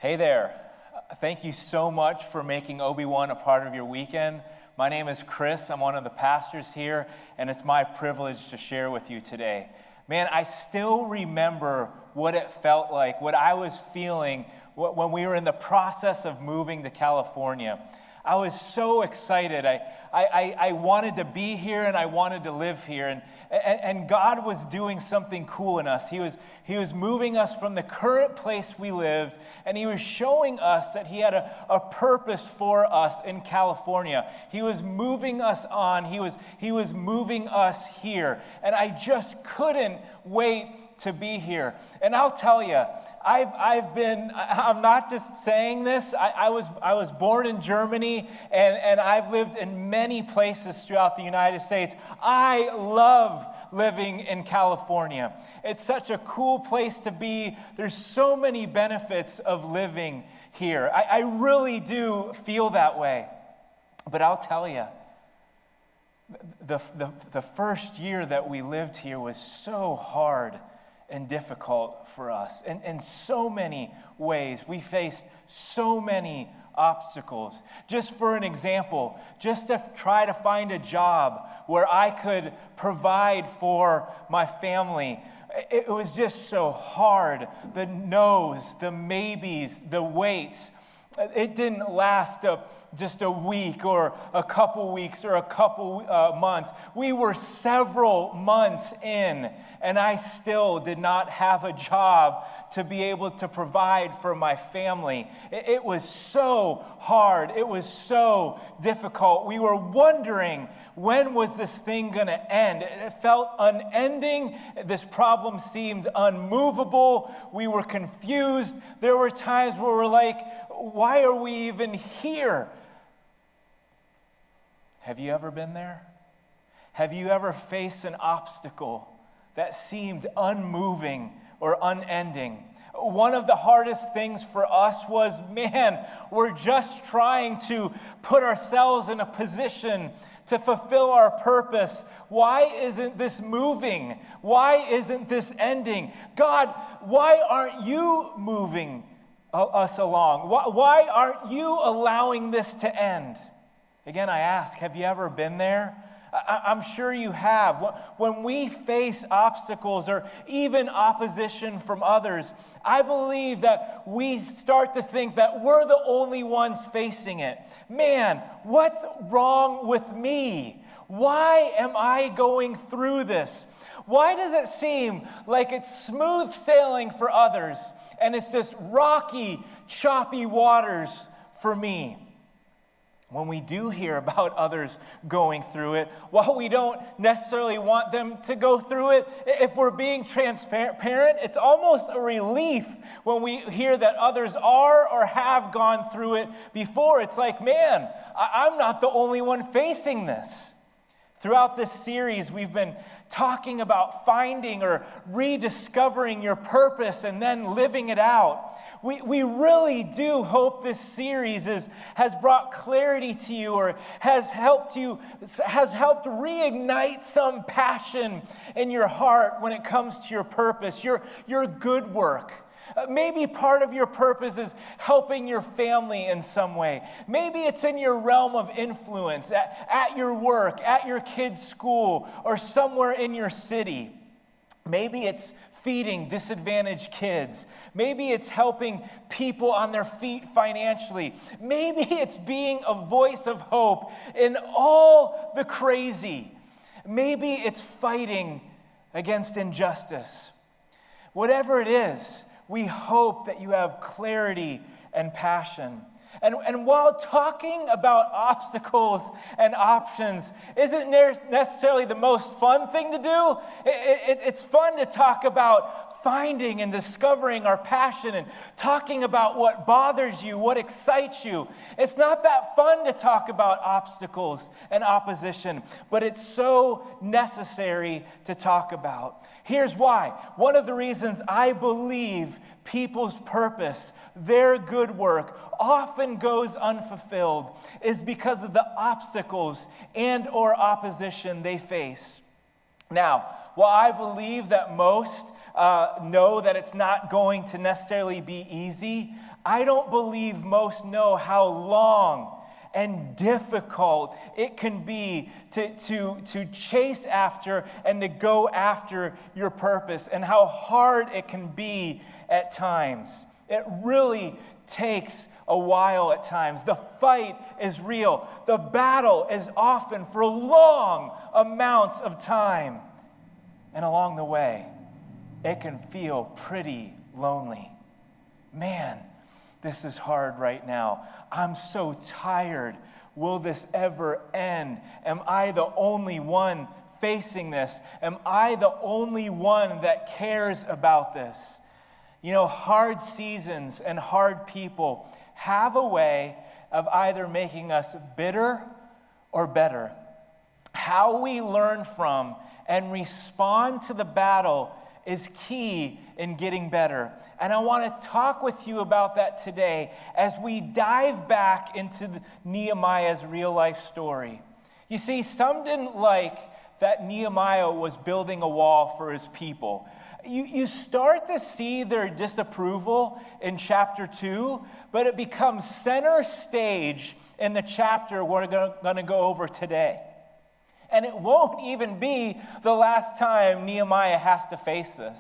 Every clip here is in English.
Hey there. Thank you so much for making Obi-Wan a part of your weekend. My name is Kris. I'm one of the pastors here, and it's my privilege to share with you today. Man, I still remember what it felt like, what I was feeling when we were in the process of moving to California. I was so excited. I wanted to be here and I wanted to live here. And God was doing something cool in us. He was moving us from the current place we lived, and He was showing us that He had a purpose for us in California. He was moving us on. He was moving us here. And I just couldn't wait to be here. And I'll tell you, I'm not just saying this, I was born in Germany, and I've lived in many places throughout the United States. I love living in California. It's such a cool place to be. There's so many benefits of living here. I really do feel that way. But I'll tell you, the first year that we lived here was so hard and difficult for us. In so many ways, we faced so many obstacles. Just for an example, just to try to find a job where I could provide for my family, it was just so hard. The no's, the maybes, the waits. It didn't last just a week or a couple weeks or a couple months. We were several months in, and I still did not have a job to be able to provide for my family. It was so hard. It was so difficult. We were wondering, when was this thing going to end? It felt unending. This problem seemed unmovable. We were confused. There were times where we're like, why are we even here? Have you ever been there? Have you ever faced an obstacle that seemed unmoving or unending? One of the hardest things for us was, man, we're just trying to put ourselves in a position to fulfill our purpose. Why isn't this moving? Why isn't this ending? God, why aren't you moving us along? Why aren't you allowing this to end? Again, I ask, have you ever been there? I'm sure you have. When we face obstacles or even opposition from others, I believe that we start to think that we're the only ones facing it. Man, what's wrong with me? Why am I going through this? Why does it seem like it's smooth sailing for others and it's just rocky, choppy waters for me? When we do hear about others going through it, while we don't necessarily want them to go through it, if we're being transparent, it's almost a relief when we hear that others are or have gone through it before. It's like, man, I'm not the only one facing this. Throughout this series, we've been talking about finding or rediscovering your purpose and then living it out. We really do hope this series has brought clarity to you or has helped reignite some passion in your heart when it comes to your purpose, your good work. Maybe part of your purpose is helping your family in some way. Maybe it's in your realm of influence, at your work, at your kids' school, or somewhere in your city. Maybe it's feeding disadvantaged kids. Maybe it's helping people on their feet financially. Maybe it's being a voice of hope in all the crazy. Maybe it's fighting against injustice. Whatever it is, we hope that you have clarity and passion. And while talking about obstacles and options isn't necessarily the most fun thing to do, it's fun to talk about finding and discovering our passion and talking about what bothers you, what excites you. It's not that fun to talk about obstacles and opposition, but it's so necessary to talk about. Here's why. One of the reasons I believe people's purpose, their good work, often goes unfulfilled is because of the obstacles and or opposition they face. Now, while I believe that most know that it's not going to necessarily be easy, I don't believe most know how long and difficult it can be to chase after and to go after your purpose, and how hard it can be at times. It really takes a while at times. The fight is real. The battle is often for long amounts of time. And along the way, it can feel pretty lonely. Man, this is hard right now. I'm so tired. Will this ever end? Am I the only one facing this? Am I the only one that cares about this? You know, hard seasons and hard people have a way of either making us bitter or better. How we learn from and respond to the battle is key in getting better. And I want to talk with you about that today as we dive back into Nehemiah's real life story. You see, some didn't like that Nehemiah was building a wall for his people. You start to see their disapproval in chapter 2, but it becomes center stage in the chapter we're going to go over today. And it won't even be the last time Nehemiah has to face this.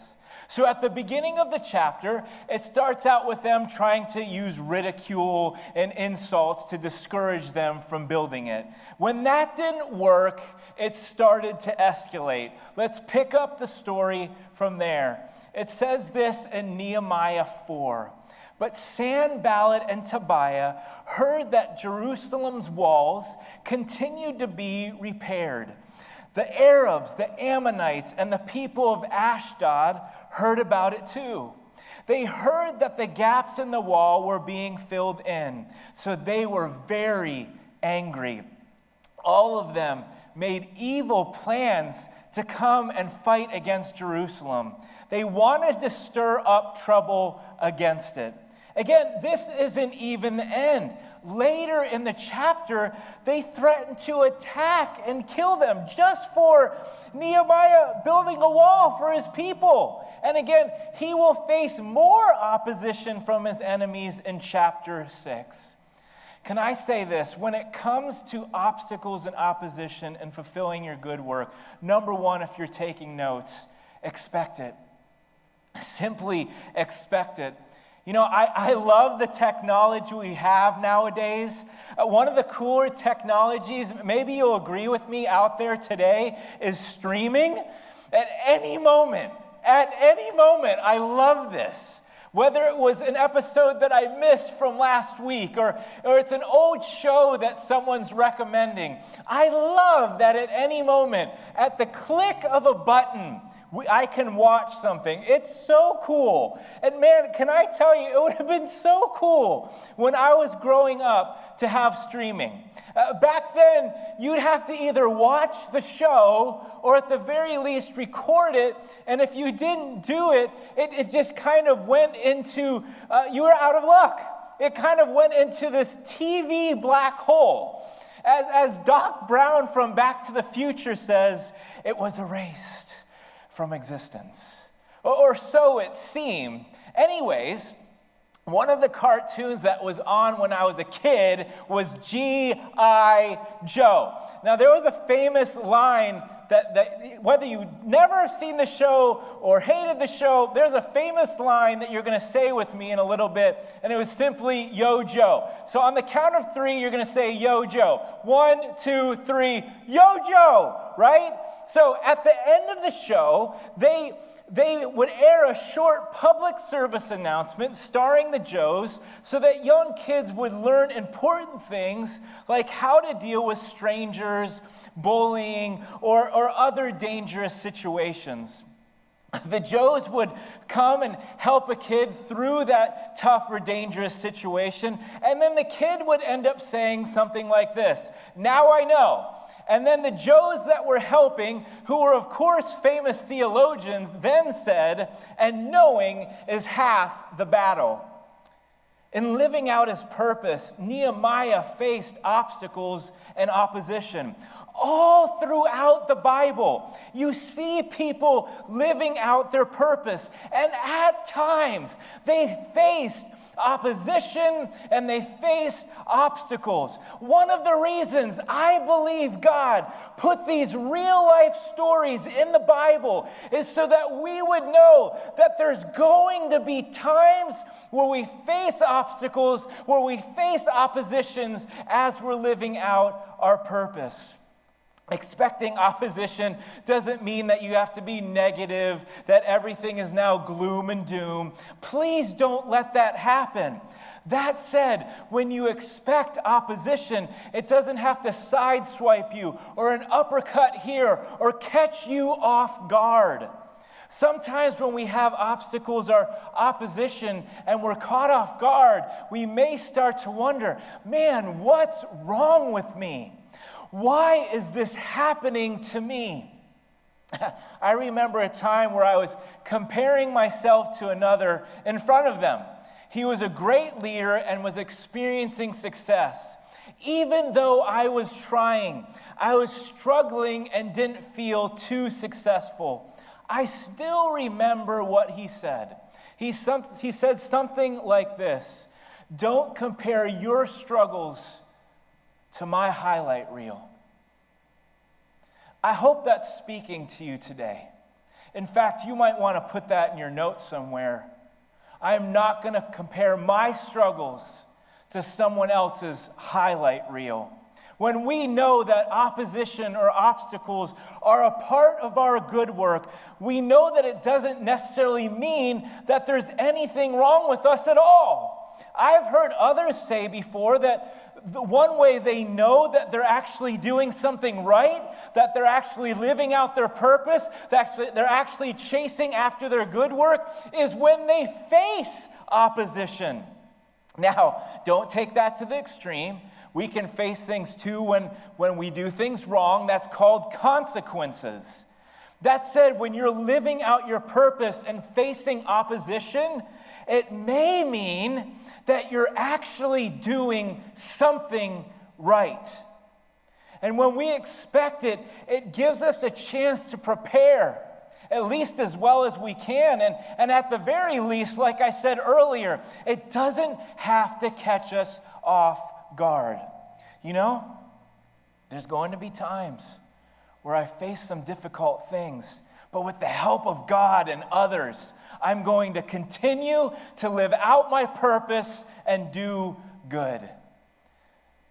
So at the beginning of the chapter, it starts out with them trying to use ridicule and insults to discourage them from building it. When that didn't work, it started to escalate. Let's pick up the story from there. It says this in Nehemiah 4. But Sanballat and Tobiah heard that Jerusalem's walls continued to be repaired. The Arabs, the Ammonites, and the people of Ashdod heard about it too. They heard that the gaps in the wall were being filled in, so they were very angry. All of them made evil plans to come and fight against Jerusalem. They wanted to stir up trouble against it. Again, this isn't even the end. Later in the chapter, they threaten to attack and kill them just for Nehemiah building a wall for his people. And again, he will face more opposition from his enemies in chapter 6. Can I say this? When it comes to obstacles and opposition and fulfilling your good work, number one, if you're taking notes, expect it. Simply expect it. You know, I love the technology we have nowadays. One of the cooler technologies, maybe you'll agree with me out there today, is streaming. At any moment, I love this. Whether it was an episode that I missed from last week or it's an old show that someone's recommending, I love that at any moment, at the click of a button, I can watch something. It's so cool. And man, can I tell you, it would have been so cool when I was growing up to have streaming. Back then, you'd have to either watch the show or at the very least record it. And if you didn't do it, it just kind of went into, you were out of luck. It kind of went into this TV black hole. As Doc Brown from Back to the Future says, it was erased from existence. Or so it seemed. Anyways, one of the cartoons that was on when I was a kid was G.I. Joe. Now, there was a famous line that whether you never have seen the show or hated the show, there's a famous line that you're going to say with me in a little bit, and it was simply, Yo Joe. So on the count of 3, you're going to say, Yo Joe. 1, 2, 3, Yo Joe, right? So at the end of the show, they would air a short public service announcement starring the Joes so that young kids would learn important things like how to deal with strangers, bullying, or other dangerous situations. The Joes would come and help a kid through that tough or dangerous situation, and then the kid would end up saying something like this, "Now I know." And then the Joes that were helping, who were of course famous theologians, then said, "And knowing is half the battle." In living out his purpose, Nehemiah faced obstacles and opposition. All throughout the Bible, you see people living out their purpose. And at times, they faced opposition and they faced obstacles. One of the reasons I believe God put these real life stories in the Bible is so that we would know that there's going to be times where we face obstacles, where we face oppositions as we're living out our purpose. Expecting opposition doesn't mean that you have to be negative, that everything is now gloom and doom. Please don't let that happen. That said, when you expect opposition, it doesn't have to sideswipe you or an uppercut here or catch you off guard. Sometimes when we have obstacles or opposition and we're caught off guard, we may start to wonder, man, what's wrong with me? Why is this happening to me? I remember a time where I was comparing myself to another in front of them. He was a great leader and was experiencing success. Even though I was trying, I was struggling and didn't feel too successful. I still remember what he said. He said something like this: "Don't compare your struggles to my highlight reel." I hope that's speaking to you today. In fact, you might want to put that in your notes somewhere. I am not going to compare my struggles to someone else's highlight reel. When we know that opposition or obstacles are a part of our good work, we know that it doesn't necessarily mean that there's anything wrong with us at all. I've heard others say before that the one way they know that they're actually doing something right, that they're actually living out their purpose, that they're actually chasing after their good work, is when they face opposition. Now, don't take that to the extreme. We can face things too when we do things wrong. That's called consequences. That said, when you're living out your purpose and facing opposition, it may mean that you're actually doing something right. And when we expect it, it gives us a chance to prepare, at least as well as we can. And at the very least, like I said earlier, it doesn't have to catch us off guard. You know, there's going to be times where I face some difficult things, but with the help of God and others, I'm going to continue to live out my purpose and do good.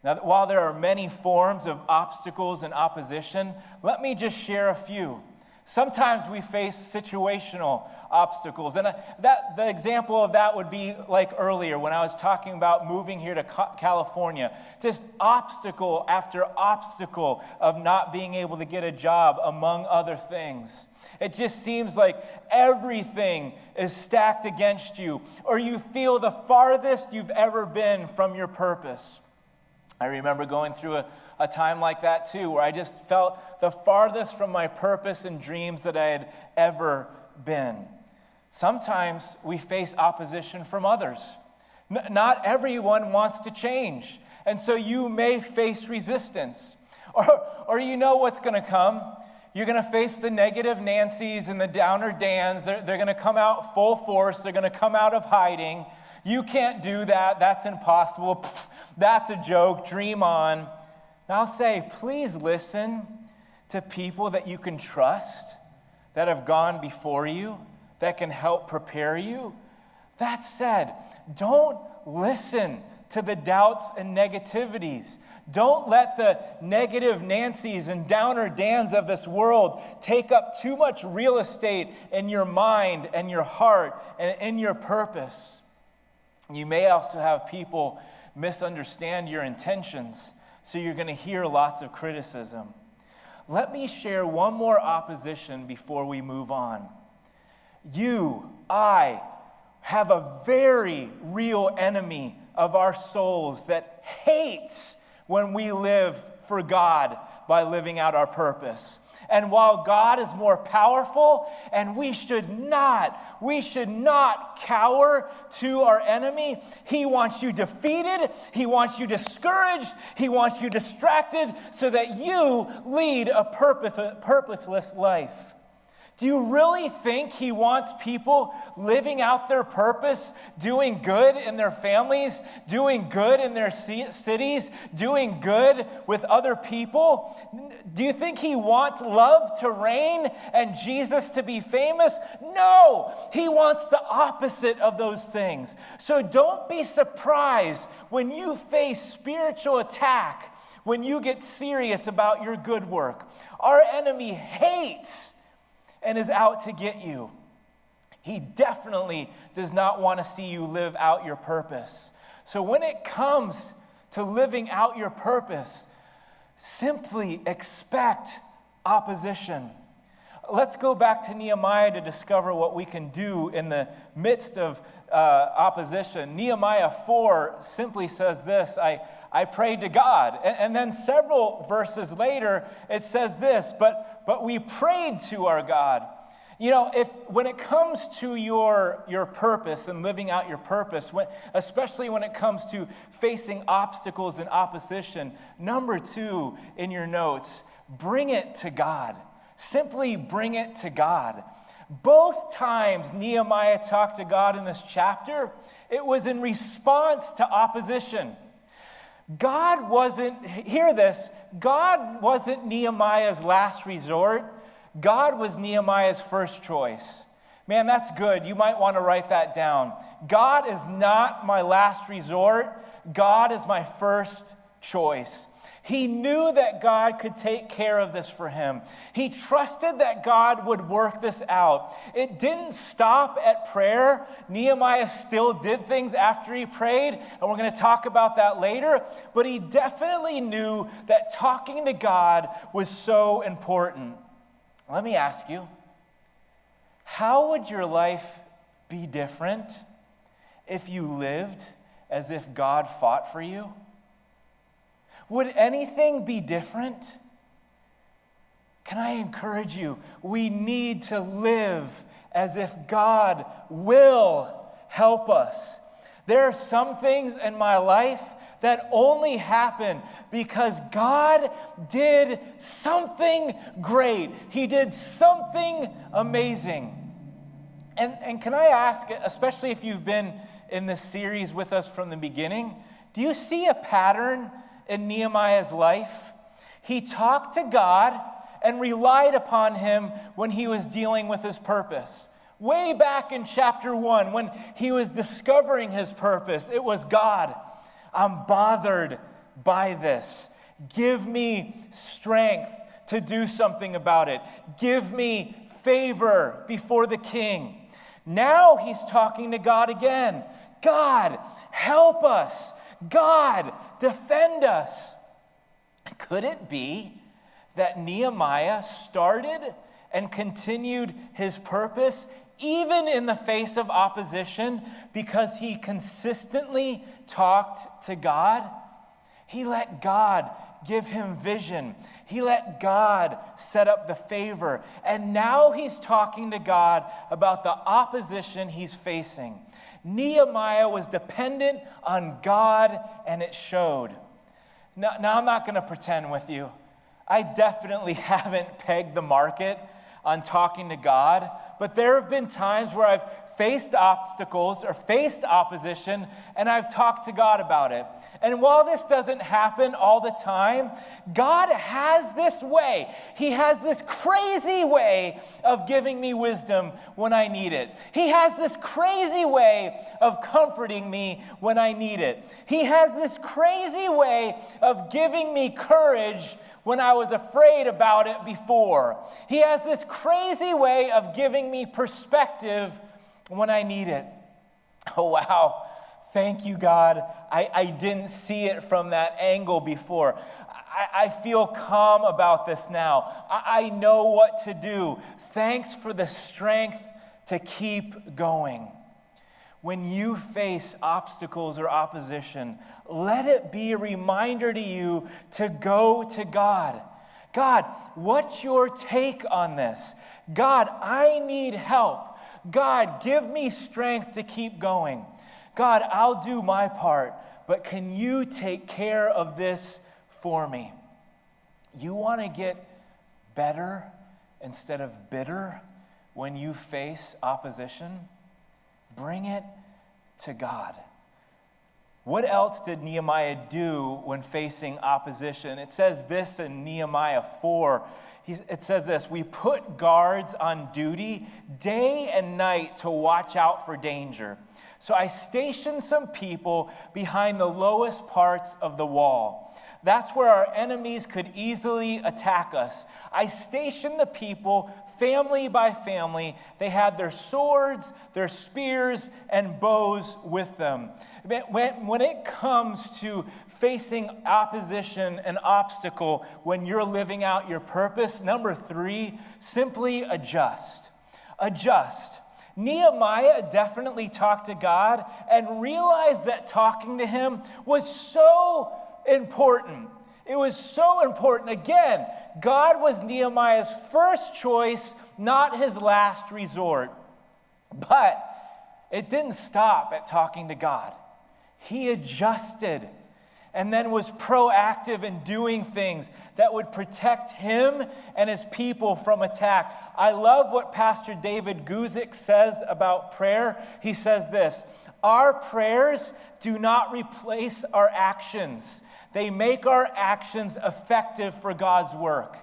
Now, while there are many forms of obstacles and opposition, let me just share a few. Sometimes we face situational obstacles, and the example of that would be like earlier when I was talking about moving here to California. Just obstacle after obstacle of not being able to get a job, among other things. It just seems like everything is stacked against you, or you feel the farthest you've ever been from your purpose. I remember going through a time like that too, where I just felt the farthest from my purpose and dreams that I had ever been. Sometimes we face opposition from others. Not everyone wants to change, and so you may face resistance. Or you know what's going to come. You're going to face the negative Nancys and the downer Dans. They're going to come out full force. They're going to come out of hiding. You can't do that. That's impossible. Pfft, that's a joke. Dream on. And I'll say, please listen to people that you can trust, that have gone before you, that can help prepare you. That said, don't listen to the doubts and negativities. Don't let the negative Nancys and downer Dans of this world take up too much real estate in your mind and your heart and in your purpose. You may also have people misunderstand your intentions, so you're going to hear lots of criticism. Let me share one more opposition before we move on. I have a very real enemy of our souls that hates when we live for God by living out our purpose. And while God is more powerful, and we should not cower to our enemy, he wants you defeated, he wants you discouraged, he wants you distracted so that you lead a purposeless life. Do you really think he wants people living out their purpose, doing good in their families, doing good in their cities, doing good with other people? Do you think he wants love to reign and Jesus to be famous? No, he wants the opposite of those things. So don't be surprised when you face spiritual attack, when you get serious about your good work. Our enemy hates and is out to get you. He definitely does not want to see you live out your purpose. So when it comes to living out your purpose, simply expect opposition. Let's go back to Nehemiah to discover what we can do in the midst of opposition. Nehemiah 4 simply says this, I prayed to God. And then several verses later, it says this, but we prayed to our God. You know, when it comes to your purpose and living out your purpose, especially when it comes to facing obstacles and opposition, number 2 in your notes, bring it to God. Simply bring it to God. Both times Nehemiah talked to God in this chapter, it was in response to opposition. God wasn't Nehemiah's last resort. God was Nehemiah's first choice. Man, that's good. You might want to write that down. God is not my last resort. God is my first choice. He knew that God could take care of this for him. He trusted that God would work this out. It didn't stop at prayer. Nehemiah still did things after he prayed, and we're going to talk about that later. But he definitely knew that talking to God was so important. Let me ask you, how would your life be different if you lived as if God fought for you? Would anything be different? Can I encourage you? We need to live as if God will help us. There are some things in my life that only happen because God did something great. He did something amazing. And can I ask, especially if you've been in this series with us from the beginning, do you see a pattern in Nehemiah's life? He talked to God and relied upon him when he was dealing with his purpose. Way back in chapter 1, when he was discovering his purpose, it was God, I'm bothered by this. Give me strength to do something about it. Give me favor before the king. Now he's talking to God again. God, help us. God, defend us. Could it be that Nehemiah started and continued his purpose even in the face of opposition because he consistently talked to God? He let God give him vision. He let God set up the favor. And now he's talking to God about the opposition he's facing. Nehemiah was dependent on God, and it showed. Now I'm not going to pretend with you. I definitely haven't pegged the market on talking to God, but there have been times where I've faced obstacles or faced opposition, and I've talked to God about it. And while this doesn't happen all the time, God has this way. He has this crazy way of giving me wisdom when I need it. He has this crazy way of comforting me when I need it. He has this crazy way of giving me courage when I was afraid about it before. He has this crazy way of giving me perspective when I need it. Oh, wow. Thank you, God. I didn't see it from that angle before. I feel calm about this now. I know what to do. Thanks for the strength to keep going. When you face obstacles or opposition, let it be a reminder to you to go to God. God, what's your take on this? God, I need help. God, give me strength to keep going. God, I'll do my part, but can you take care of this for me? You want to get better instead of bitter when you face opposition? Bring it to God. What else did Nehemiah do when facing opposition? It says this in Nehemiah 4. It says this, we put guards on duty day and night to watch out for danger. So I stationed some people behind the lowest parts of the wall. That's where our enemies could easily attack us. I stationed the people family by family. They had their swords, their spears, and bows with them. When it comes to facing opposition and obstacle, when you're living out your purpose, number 3, simply adjust. Adjust. Nehemiah definitely talked to God and realized that talking to him was so important. It was so important. Again, God was Nehemiah's first choice, not his last resort. But it didn't stop at talking to God. He adjusted and then was proactive in doing things that would protect him and his people from attack. I love what Pastor David Guzik says about prayer. He says this, our prayers do not replace our actions. They make our actions effective for God's work.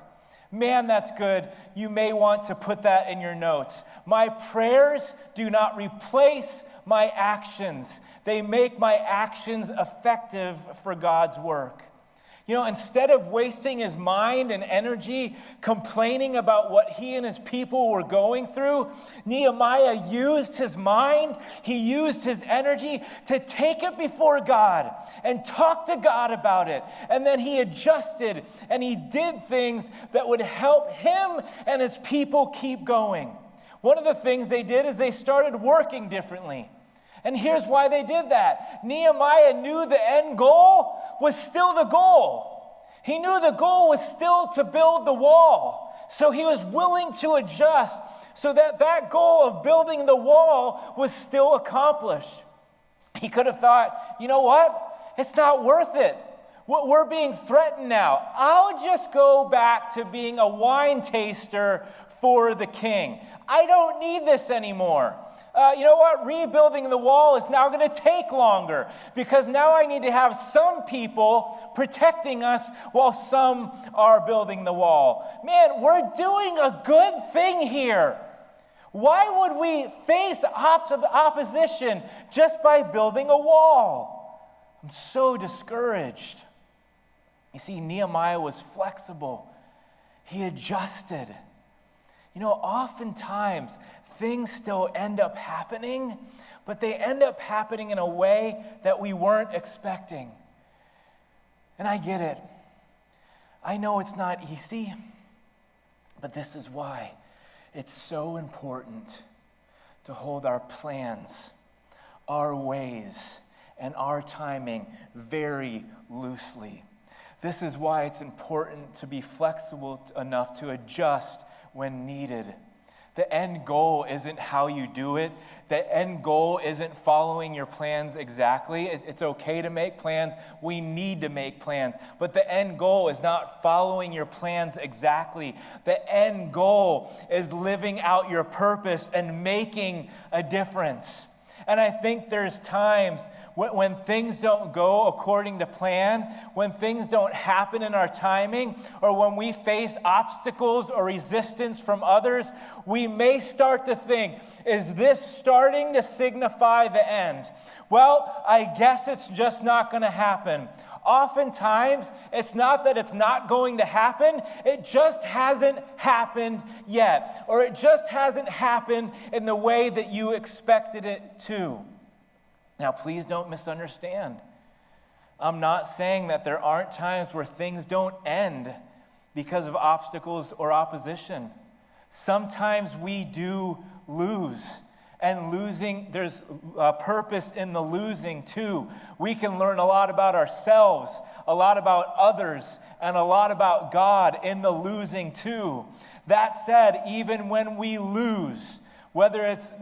Man, that's good. You may want to put that in your notes. My prayers do not replace my actions. They make my actions effective for God's work. You know, instead of wasting his mind and energy complaining about what he and his people were going through, Nehemiah used his mind, he used his energy to take it before God and talk to God about it. And then he adjusted and he did things that would help him and his people keep going. One of the things they did is they started working differently. And here's why they did that. Nehemiah knew the end goal was still the goal. He knew the goal was still to build the wall. So he was willing to adjust so that that goal of building the wall was still accomplished. He could have thought, you know what? It's not worth it. We're being threatened now. I'll just go back to being a wine taster for the king. I don't need this anymore. You know what? Rebuilding the wall is now going to take longer because now I need to have some people protecting us while some are building the wall. Man, we're doing a good thing here. Why would we face opposition just by building a wall? I'm so discouraged. You see, Nehemiah was flexible. He adjusted. You know, oftentimes, things still end up happening, but they end up happening in a way that we weren't expecting. And I get it. I know it's not easy, but this is why it's so important to hold our plans, our ways, and our timing very loosely. This is why it's important to be flexible enough to adjust when needed. The end goal isn't how you do it. The end goal isn't following your plans exactly. It's okay to make plans. We need to make plans. But the end goal is not following your plans exactly. The end goal is living out your purpose and making a difference. And I think there's times when things don't go according to plan, when things don't happen in our timing, or when we face obstacles or resistance from others, we may start to think, is this starting to signify the end? Well, I guess it's just not going to happen. Oftentimes, it's not that it's not going to happen, it just hasn't happened yet, or it just hasn't happened in the way that you expected it to. Now, please don't misunderstand. I'm not saying that there aren't times where things don't end because of obstacles or opposition. Sometimes we do lose, And losing, there's a purpose in the losing too. We can learn a lot about ourselves, a lot about others, and a lot about God in the losing too. That said, even when we lose, whether it's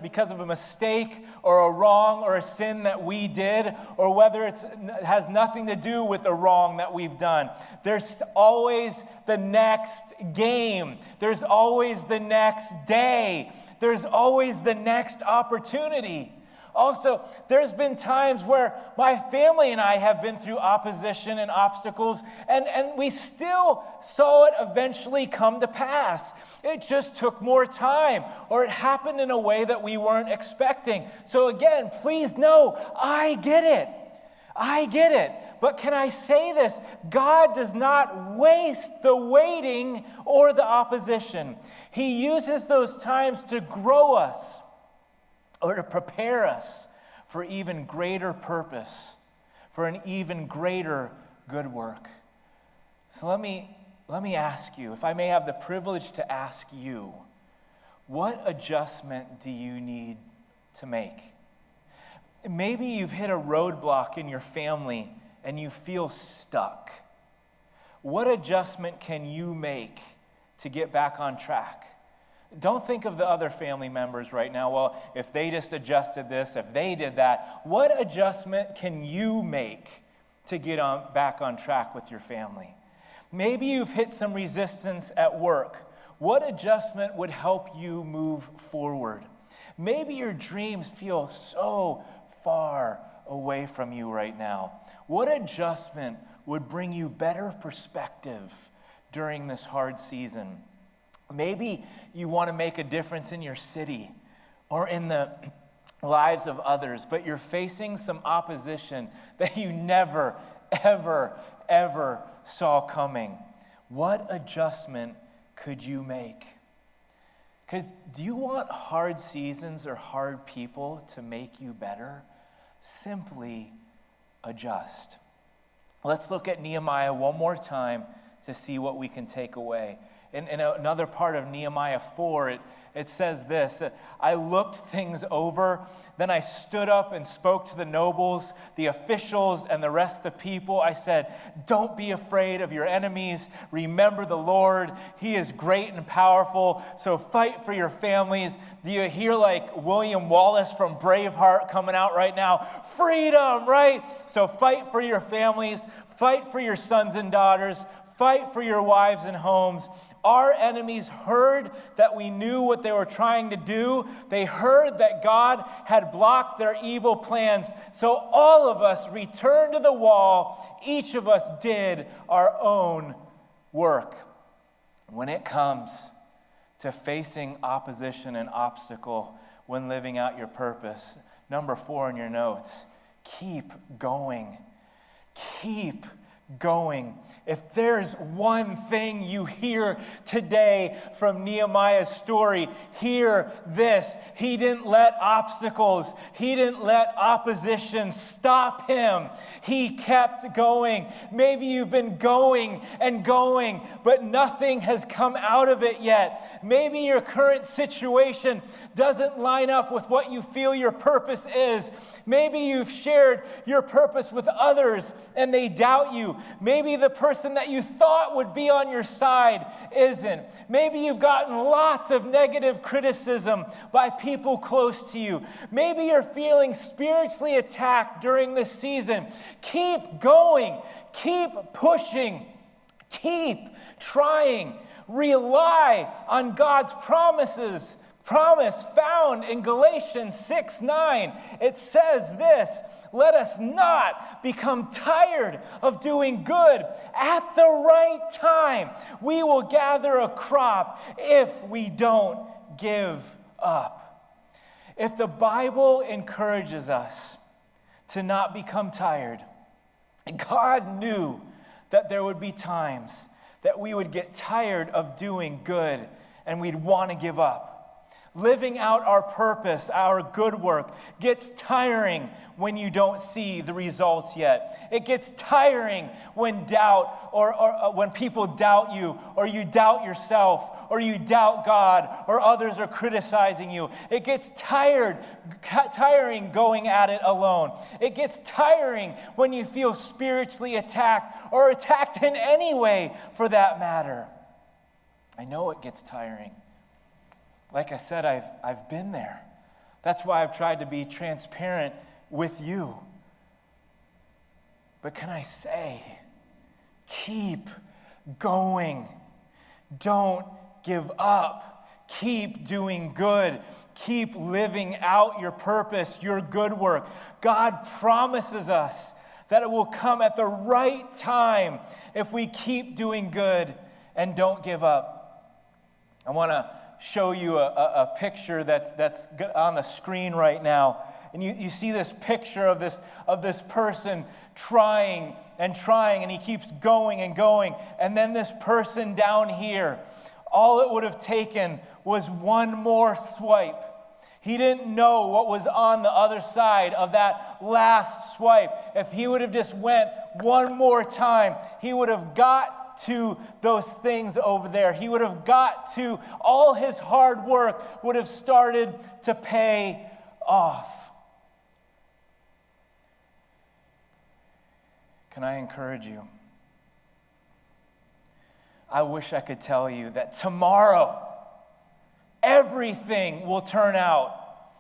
because of a mistake or a wrong or a sin that we did, or whether it has nothing to do with the wrong that we've done, there's always the next game. There's always the next day. There's always the next opportunity. Also, there's been times where my family and I have been through opposition and obstacles, and we still saw it eventually come to pass. It just took more time, or it happened in a way that we weren't expecting. So again, please know, I get it. I get it. But can I say this? God does not waste the waiting or the opposition. He uses those times to grow us or to prepare us for even greater purpose, for an even greater good work. So let me ask you, if I may have the privilege to ask you, what adjustment do you need to make? Maybe you've hit a roadblock in your family and you feel stuck. What adjustment can you make to get back on track? Don't think of the other family members right now. Well, if they just adjusted this, if they did that, what adjustment can you make to get back on track with your family? Maybe you've hit some resistance at work. What adjustment would help you move forward? Maybe your dreams feel so far away from you right now. What adjustment would bring you better perspective during this hard season? Maybe you want to make a difference in your city or in the lives of others, but you're facing some opposition that you never, ever, ever saw coming. What adjustment could you make? Because do you want hard seasons or hard people to make you better? Simply adjust. Let's look at Nehemiah one more time to see what we can take away. In another part of Nehemiah 4, it says this: I looked things over, then I stood up and spoke to the nobles, the officials, and the rest of the people. I said, don't be afraid of your enemies. Remember the Lord. He is great and powerful, so fight for your families. Do you hear like William Wallace from Braveheart coming out right now? Freedom, right? So fight for your families, fight for your sons and daughters, fight for your wives and homes. Our enemies heard that we knew what they were trying to do. They heard that God had blocked their evil plans. So all of us returned to the wall. Each of us did our own work. When it comes to facing opposition and obstacle when living out your purpose, number 4 in your notes, keep going. Keep going. If there's one thing you hear today from Nehemiah's story, hear this. He didn't let obstacles, he didn't let opposition stop him. He kept going. Maybe you've been going and going, but nothing has come out of it yet. Maybe your current situation doesn't line up with what you feel your purpose is. Maybe you've shared your purpose with others and they doubt you. Maybe the person that you thought would be on your side isn't. Maybe you've gotten lots of negative criticism by people close to you. Maybe you're feeling spiritually attacked during this season. Keep going. Keep pushing. Keep trying. Rely on God's promises. Promise found in Galatians 6:9. It says this: let us not become tired of doing good. At the right time, we will gather a crop if we don't give up. If the Bible encourages us to not become tired, God knew that there would be times that we would get tired of doing good and we'd want to give up. Living out our purpose, our good work, gets tiring when you don't see the results yet. It gets tiring when doubt or when people doubt you, or you doubt yourself, or you doubt God, or others are criticizing you. It gets tiring going at it alone. It gets tiring when you feel spiritually attacked, or attacked in any way for that matter. I know it gets tiring. Like I said, I've been there. That's why I've tried to be transparent with you. But can I say, keep going. Don't give up. Keep doing good. Keep living out your purpose, your good work. God promises us that it will come at the right time if we keep doing good and don't give up. I want to show you a picture that's on the screen right now. And you see this picture of this person trying, and he keeps going and going. And then this person down here, all it would have taken was one more swipe. He didn't know what was on the other side of that last swipe. If he would have just went one more time, he would have got to those things over there. He would have got to, all his hard work would have started to pay off. Can I encourage you? I wish I could tell you that tomorrow everything will turn out.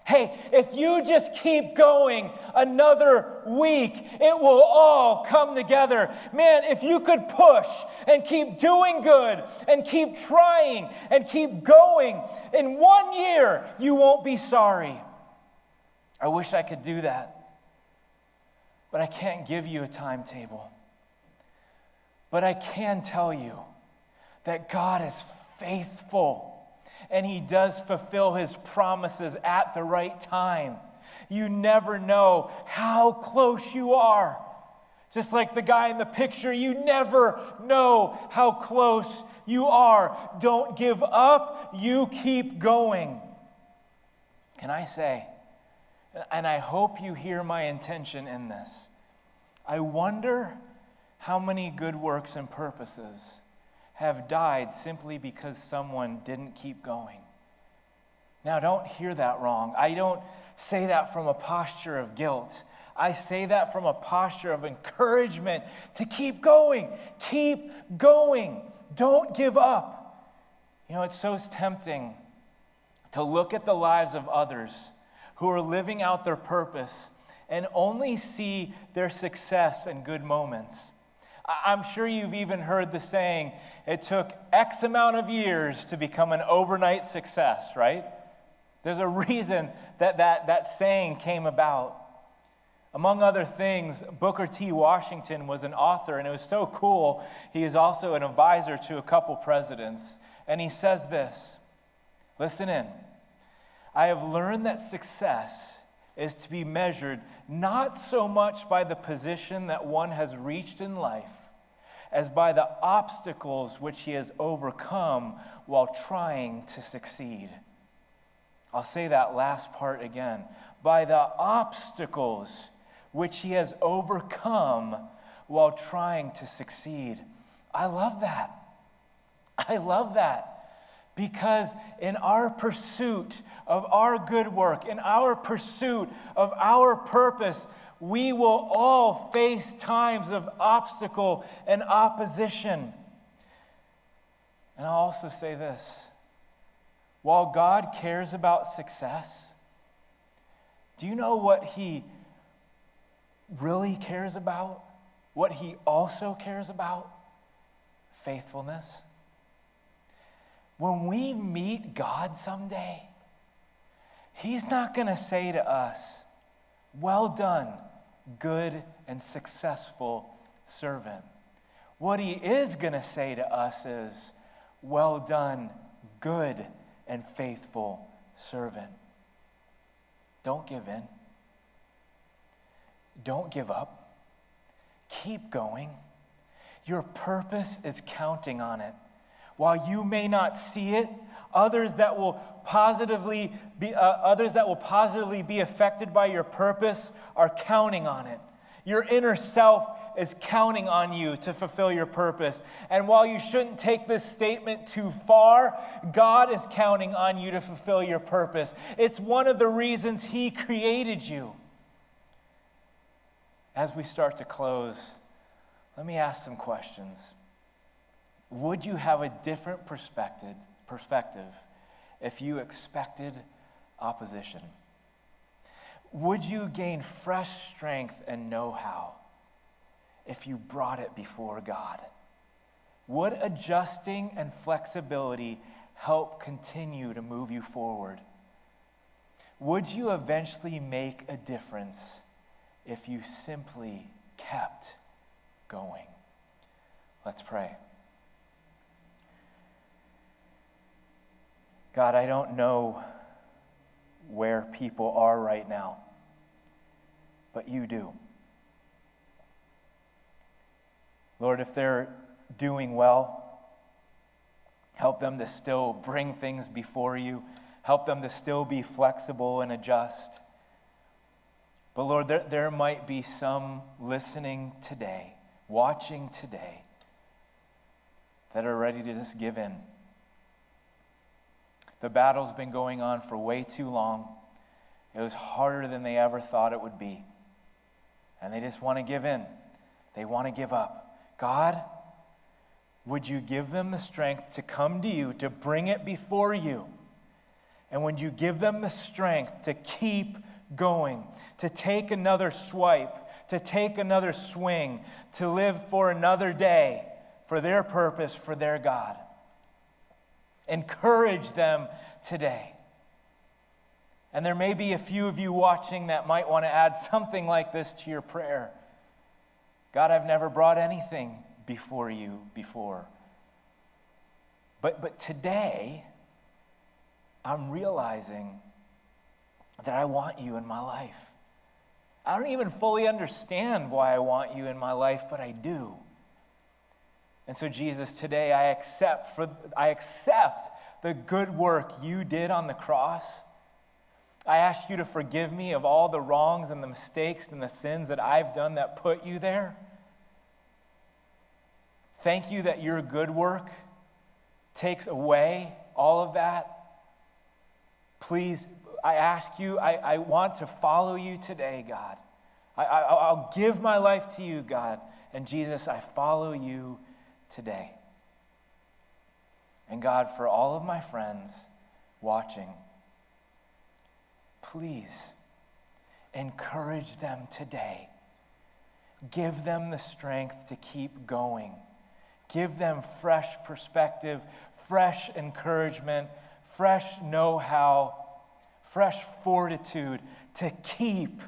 Hey, if you just keep going another week, it will all come together. Man, if you could push and keep doing good and keep trying and keep going, in 1 year, you won't be sorry. I wish I could do that. But I can't give you a timetable. But I can tell you that God is faithful. And He does fulfill His promises at the right time. You never know how close you are. Just like the guy in the picture, you never know how close you are. Don't give up. You keep going. Can I say, and I hope you hear my intention in this, I wonder how many good works and purposes have died simply because someone didn't keep going. Now, don't hear that wrong. I don't say that from a posture of guilt. I say that from a posture of encouragement to keep going. Keep going. Don't give up. You know, it's so tempting to look at the lives of others who are living out their purpose and only see their success and good moments. I'm sure you've even heard the saying, it took X amount of years to become an overnight success, right? There's a reason that saying came about. Among other things, Booker T. Washington was an author, and it was so cool. He is also an advisor to a couple presidents. And he says this, listen in. I have learned that success is to be measured not so much by the position that one has reached in life, as by the obstacles which he has overcome while trying to succeed. I'll say that last part again. By the obstacles which he has overcome while trying to succeed. I love that. I love that. Because in our pursuit of our good work, in our pursuit of our purpose, we will all face times of obstacle and opposition. And I'll also say this. While God cares about success, do you know what He really cares about? What He also cares about? Faithfulness. When we meet God someday, He's not going to say to us, well done, good and successful servant. What He is going to say to us is, well done, good and faithful servant. Don't give in. Don't give up. Keep going. Your purpose is counting on it. While you may not see it, others that will positively be affected by your purpose are counting on it. Your inner self is counting on you to fulfill your purpose. And while you shouldn't take this statement too far, God is counting on you to fulfill your purpose. It's one of the reasons He created you. As we start to close, let me ask some questions. Would you have a different perspective if you expected opposition? Would you gain fresh strength and know-how if you brought it before God? Would adjusting and flexibility help continue to move you forward? Would you eventually make a difference if you simply kept going? Let's pray. God, I don't know where people are right now, but you do. Lord, if they're doing well, help them to still bring things before you. Help them to still be flexible and adjust. But Lord, there might be some listening today, watching today, that are ready to just give in. The battle's been going on for way too long. It was harder than they ever thought it would be. And they just want to give in. They want to give up. God, would you give them the strength to come to you, to bring it before you? And would you give them the strength to keep going, to take another swipe, to take another swing, to live for another day, for their purpose, for their God? Encourage them today. And there may be a few of you watching that might want to add something like this to your prayer. God, I've never brought anything before you before. But today, I'm realizing that I want you in my life. I don't even fully understand why I want you in my life, but I do. And so, Jesus, today I accept the good work you did on the cross. I ask you to forgive me of all the wrongs and the mistakes and the sins that I've done that put you there. Thank you that your good work takes away all of that. Please, I ask you, I want to follow you today, God. I'll give my life to you, God. And Jesus, I follow you today. And God, for all of my friends watching, please encourage them today. Give them the strength to keep going. Give them fresh perspective, fresh encouragement, fresh know-how, fresh fortitude to keep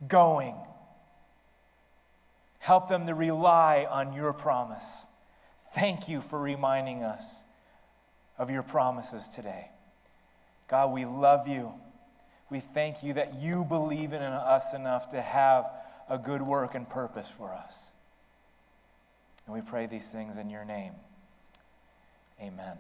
going. Help them to rely on your promise. Thank you for reminding us of your promises today. God, we love you. We thank you that you believe in us enough to have a good work and purpose for us. And we pray these things in your name. Amen.